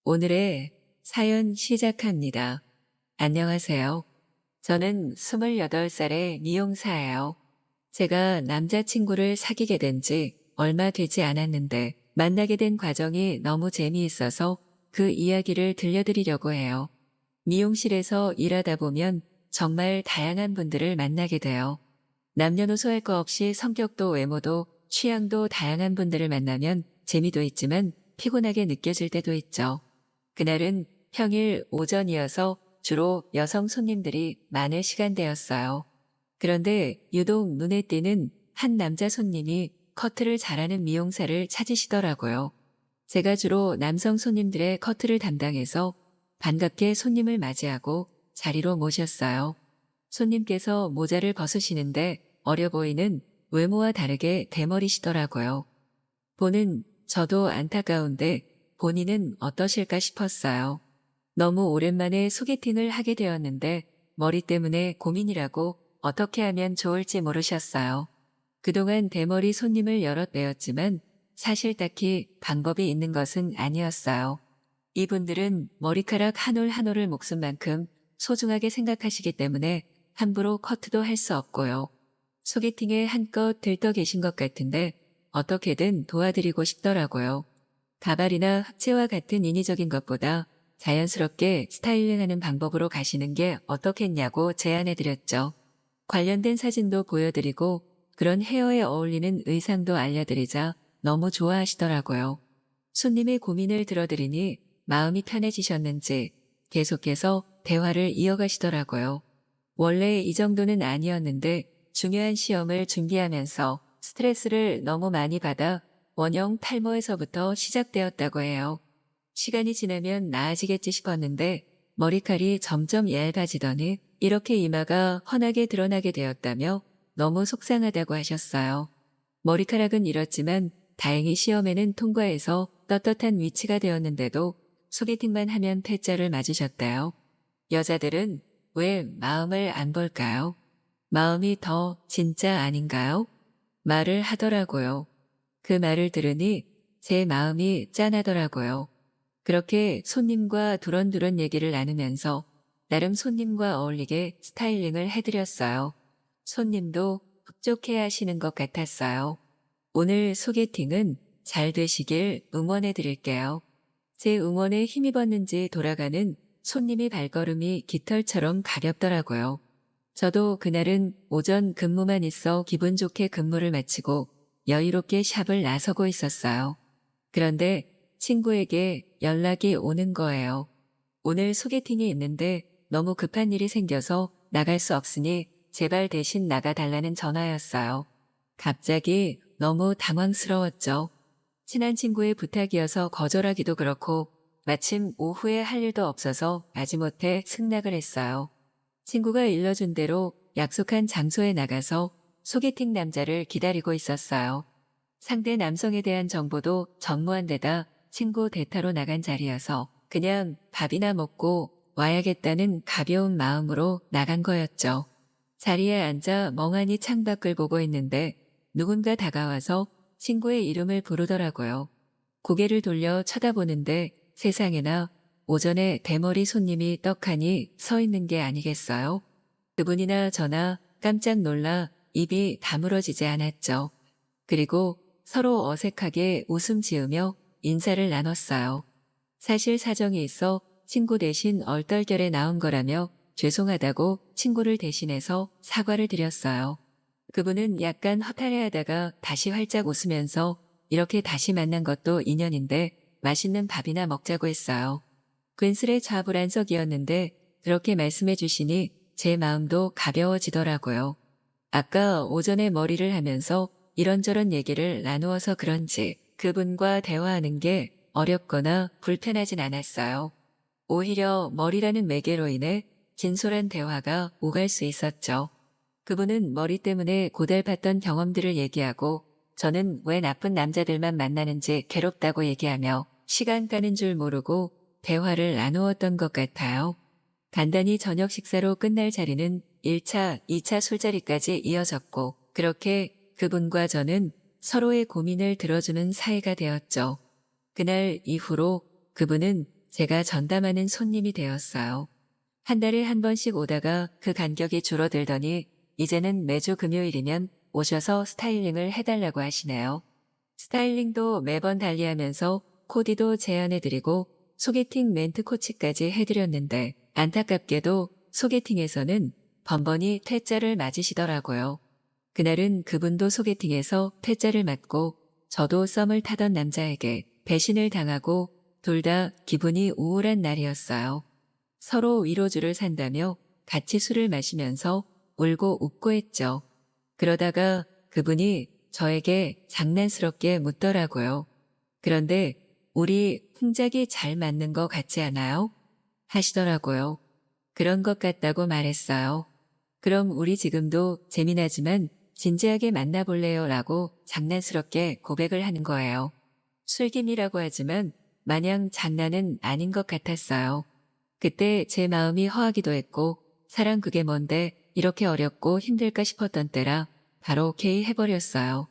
오늘의 사연 시작합니다. 안녕하세요. 저는 28살의 미용사예요. 제가 남자친구를 사귀게 된 지 얼마 되지 않았는데 만나게 된 과정이 너무 재미있어서 그 이야기를 들려드리려고 해요. 미용실에서 일하다 보면 정말 다양한 분들을 만나게 돼요. 남녀노소 할 거 없이 성격도 외모도 취향도 다양한 분들을 만나면 재미도 있지만 피곤하게 느껴질 때도 있죠. 그날은 평일 오전이어서 주로 여성 손님들이 많을 시간대였어요. 그런데 유독 눈에 띄는 한 남자 손님이 커트를 잘하는 미용사를 찾으시더라고요. 제가 주로 남성 손님들의 커트를 담당해서 반갑게 손님을 맞이하고 자리로 모셨어요. 손님께서 모자를 벗으시는데 어려 보이는 외모와 다르게 대머리시더라고요. 보는 저도 안타까운데 본인은 어떠실까 싶었어요. 너무 오랜만에 소개팅을 하게 되었는데 머리 때문에 고민이라고 어떻게 하면 좋을지 모르셨어요. 그동안 대머리 손님을 여럿 뵈었지만 사실 딱히 방법이 있는 것은 아니었어요. 이분들은 머리카락 한 올 한 올을 목숨만큼 소중하게 생각하시기 때문에 함부로 커트도 할 수 없고요. 소개팅에 한껏 들떠 계신 것 같은데 어떻게든 도와드리고 싶더라고요. 가발이나 흑채와 같은 인위적인 것보다 자연스럽게 스타일링하는 방법으로 가시는 게 어떻겠냐고 제안해드렸죠. 관련된 사진도 보여드리고 그런 헤어에 어울리는 의상도 알려드리자 너무 좋아하시더라고요. 손님의 고민을 들어드리니 마음이 편해지셨는지 계속해서 대화를 이어가시더라고요. 원래 이 정도는 아니었는데 중요한 시험을 준비하면서 스트레스를 너무 많이 받아 원형 탈모에서부터 시작되었다고 해요. 시간이 지나면 나아지겠지 싶었는데 머리칼이 점점 얇아지더니 이렇게 이마가 훤하게 드러나게 되었다며 너무 속상하다고 하셨어요. 머리카락은 잃었지만 다행히 시험에는 통과해서 떳떳한 위치가 되었는데도 소개팅만 하면 패자를 맞으셨대요. 여자들은 왜 마음을 안 볼까요? 마음이 더 진짜 아닌가요? 말을 하더라고요. 그 말을 들으니 제 마음이 짠하더라고요. 그렇게 손님과 두런두런 얘기를 나누면서 나름 손님과 어울리게 스타일링을 해드렸어요. 손님도 흡족해 하시는 것 같았어요. 오늘 소개팅은 잘 되시길 응원해 드릴게요. 제 응원에 힘입었는지 돌아가는 손님의 발걸음이 깃털처럼 가볍더라고요. 저도 그날은 오전 근무만 있어 기분 좋게 근무를 마치고 여유롭게 샵을 나서고 있었어요. 그런데 친구에게 연락이 오는 거예요. 오늘 소개팅이 있는데 너무 급한 일이 생겨서 나갈 수 없으니 제발 대신 나가달라는 전화였어요. 갑자기 너무 당황스러웠죠. 친한 친구의 부탁이어서 거절하기도 그렇고 마침 오후에 할 일도 없어서 마지못해 승낙을 했어요. 친구가 일러준 대로 약속한 장소에 나가서 소개팅 남자를 기다리고 있었어요. 상대 남성에 대한 정보도 전무한 데다 친구 대타로 나간 자리여서 그냥 밥이나 먹고 와야겠다는 가벼운 마음으로 나간 거였죠. 자리에 앉아 멍하니 창밖을 보고 있는데 누군가 다가와서 친구의 이름을 부르더라고요. 고개를 돌려 쳐다보는데 세상에나 오전에 대머리 손님이 떡하니 서 있는 게 아니겠어요? 그분이나 저나 깜짝 놀라 입이 다물어지지 않았죠. 그리고 서로 어색하게 웃음 지으며 인사를 나눴어요. 사실 사정이 있어 친구 대신 얼떨결에 나온 거라며 죄송하다고 친구를 대신해서 사과를 드렸어요. 그분은 약간 허탈해하다가 다시 활짝 웃으면서 이렇게 다시 만난 것도 인연인데 맛있는 밥이나 먹자고 했어요. 괜스레 좌불안석이었는데 그렇게 말씀해 주시니 제 마음도 가벼워지더라고요. 아까 오전에 머리를 하면서 이런저런 얘기를 나누어서 그런지 그분과 대화하는 게 어렵거나 불편하진 않았어요. 오히려 머리라는 매개로 인해 진솔한 대화가 오갈 수 있었죠. 그분은 머리 때문에 고달팠던 경험들을 얘기하고 저는 왜 나쁜 남자들만 만나는지 괴롭다고 얘기하며 시간 가는 줄 모르고 대화를 나누었던 것 같아요. 간단히 저녁 식사로 끝날 자리는 1차, 2차 술자리까지 이어졌고 그렇게 그분과 저는 서로의 고민을 들어주는 사이가 되었죠. 그날 이후로 그분은 제가 전담하는 손님이 되었어요. 한 달에 한 번씩 오다가 그 간격이 줄어들더니 이제는 매주 금요일이면 오셔서 스타일링을 해달라고 하시네요. 스타일링도 매번 달리하면서 코디도 제안해드리고 소개팅 멘트 코치까지 해드렸는데 안타깝게도 소개팅에서는 번번이 퇴짜를 맞으시더라고요. 그날은 그분도 소개팅에서 퇴짜를 맞고 저도 썸을 타던 남자에게 배신을 당하고 둘 다 기분이 우울한 날이었어요. 서로 위로주를 산다며 같이 술을 마시면서 울고 웃고 했죠. 그러다가 그분이 저에게 장난스럽게 묻더라고요. 그런데 우리 흥작이 잘 맞는 거 같지 않아요? 하시더라고요. 그런 것 같다고 말했어요. 그럼 우리 지금도 재미나지만 진지하게 만나볼래요? 라고 장난스럽게 고백을 하는 거예요. 술김이라고 하지만 마냥 장난은 아닌 것 같았어요. 그때 제 마음이 허하기도 했고 사랑 그게 뭔데 이렇게 어렵고 힘들까 싶었던 때라 바로 오케이 해버렸어요.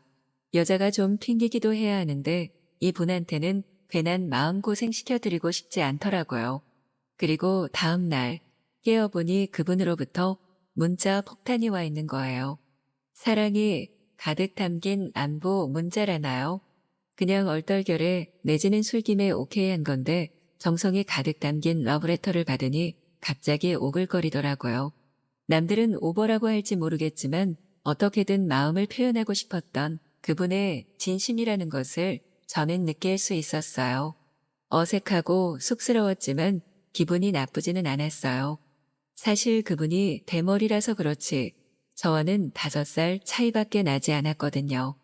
여자가 좀 튕기기도 해야 하는데 이분한테는 괜한 마음고생 시켜드리고 싶지 않더라고요. 그리고 다음 날 깨어보니 그분으로부터 문자 폭탄이 와 있는 거예요. 사랑이 가득 담긴 안부 문자라나요? 그냥 얼떨결에 내지는 술김에 오케이 한 건데 정성이 가득 담긴 러브레터를 받으니 갑자기 오글거리더라고요. 남들은 오버라고 할지 모르겠지만 어떻게든 마음을 표현하고 싶었던 그분의 진심이라는 것을 저는 느낄 수 있었어요. 어색하고 쑥스러웠지만 기분이 나쁘지는 않았어요. 사실 그분이 대머리라서 그렇지 저와는 5살 차이밖에 나지 않았거든요.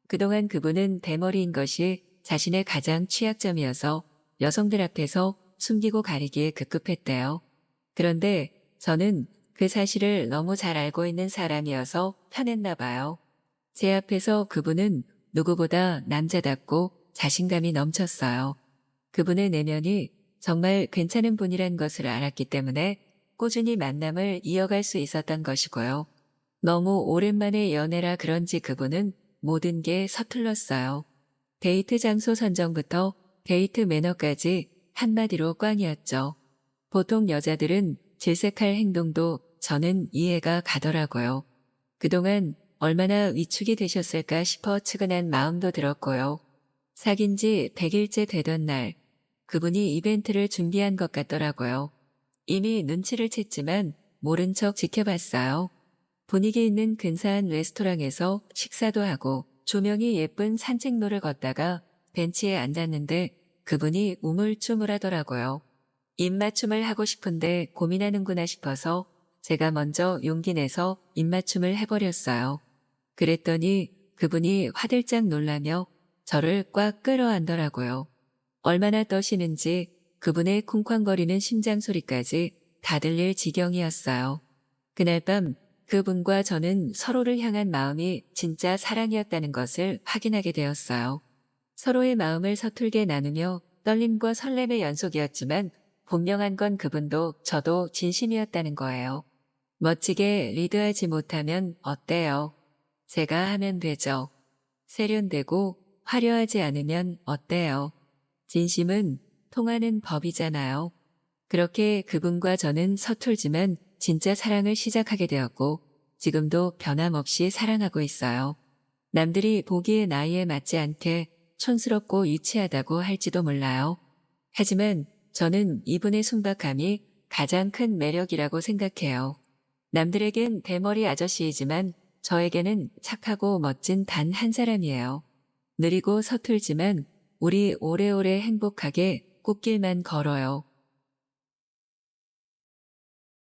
그동안 그분은 대머리인 것이 자신의 가장 취약점이어서 여성들 앞에서 숨기고 가리기에 급급했대요. 그런데 저는 그 사실을 너무 잘 알고 있는 사람이어서 편했나 봐요. 제 앞에서 그분은 누구보다 남자답고 자신감이 넘쳤어요. 그분의 내면이 정말 괜찮은 분이란 것을 알았기 때문에 꾸준히 만남을 이어갈 수 있었던 것이고요. 너무 오랜만에 연애라 그런지 그분은 모든 게 서툴렀어요. 데이트 장소 선정부터 데이트 매너까지 한마디로 꽝이었죠. 보통 여자들은 질색할 행동도 저는 이해가 가더라고요. 그동안 얼마나 위축이 되셨을까 싶어 측은한 마음도 들었고요. 사귄 지 100일째 되던 날 그분이 이벤트를 준비한 것 같더라고요. 이미 눈치를 챘지만 모른 척 지켜봤어요. 분위기 있는 근사한 레스토랑에서 식사도 하고 조명이 예쁜 산책로를 걷다가 벤치에 앉았는데 그분이 우물쭈물하더라고요. 입맞춤을 하고 싶은데 고민하는구나 싶어서 제가 먼저 용기 내서 입맞춤을 해버렸어요. 그랬더니 그분이 화들짝 놀라며 저를 꽉 끌어안더라고요. 얼마나 떠시는지 그분의 쿵쾅거리는 심장 소리까지 다 들릴 지경이었어요. 그날 밤 그분과 저는 서로를 향한 마음이 진짜 사랑이었다는 것을 확인하게 되었어요. 서로의 마음을 서툴게 나누며 떨림과 설렘의 연속이었지만 분명한 건 그분도 저도 진심이었다는 거예요. 멋지게 리드하지 못하면 어때요? 제가 하면 되죠. 세련되고 화려하지 않으면 어때요? 진심은 통하는 법이잖아요. 그렇게 그분과 저는 서툴지만 진짜 사랑을 시작하게 되었고 지금도 변함없이 사랑하고 있어요. 남들이 보기에 나이에 맞지 않게 촌스럽고 유치하다고 할지도 몰라요. 하지만 저는 이분의 순박함이 가장 큰 매력이라고 생각해요. 남들에겐 대머리 아저씨이지만 저에게는 착하고 멋진 단 한 사람이에요. 느리고 서툴지만 우리 오래오래 행복하게 꽃길만 걸어요.